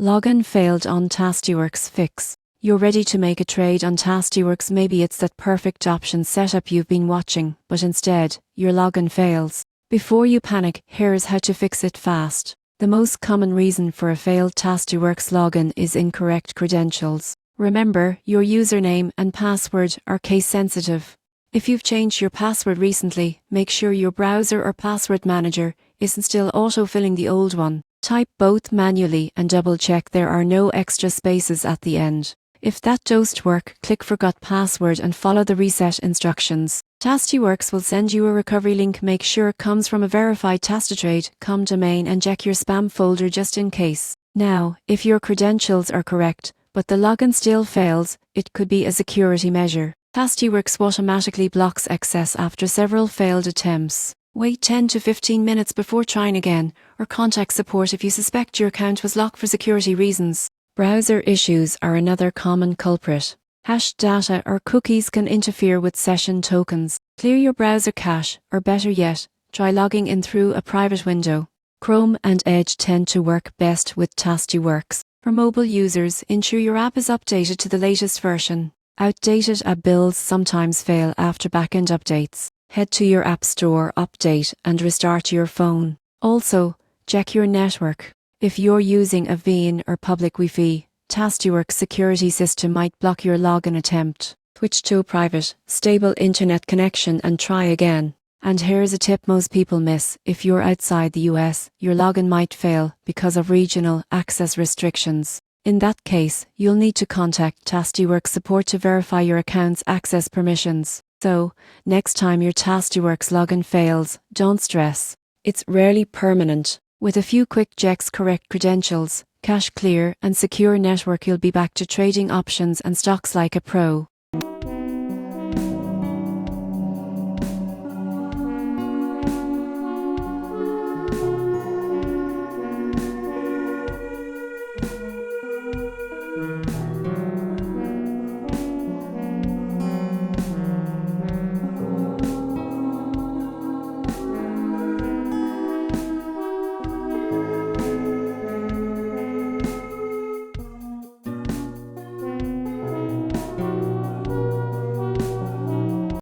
Login failed on Tastyworks Fix. You're ready to make a trade on Tastyworks. Maybe it's that perfect option setup you've been watching, but instead, your login fails. Before you panic, here's how to fix it fast. The most common reason for a failed Tastyworks login is incorrect credentials. Remember, your username and password are case sensitive. If you've changed your password recently, make sure your browser or password manager isn't still auto-filling the old one. Type both manually and double-check there are no extra spaces at the end. If that doesn't work, click Forgot Password and follow the reset instructions. Tastyworks will send you a recovery link. Make sure it comes from a verified tastytrade.com domain and check your spam folder just in case. Now, if your credentials are correct, but the login still fails, it could be a security measure. Tastyworks automatically blocks access after several failed attempts. Wait 10 to 15 minutes before trying again, or contact support if you suspect your account was locked for security reasons. Browser issues are another common culprit. Hashed data or cookies can interfere with session tokens. Clear your browser cache, or better yet, try logging in through a private window. Chrome and Edge tend to work best with Tastyworks. For mobile users, ensure your app is updated to the latest version. Outdated app builds sometimes fail after backend updates. Head to your App Store, update, and restart your phone. Also, check your network. If you're using a VPN or public Wi-Fi, Tastyworks security system might block your login attempt. Switch to a private, stable internet connection and try again. And here's a tip most people miss. If you're outside the US, your login might fail because of regional access restrictions. In that case, you'll need to contact Tastyworks support to verify your account's access permissions. So, next time your Tastyworks login fails, don't stress. It's rarely permanent. With a few quick checks, correct credentials, cache clear, and secure network, you'll be back to trading options and stocks like a pro.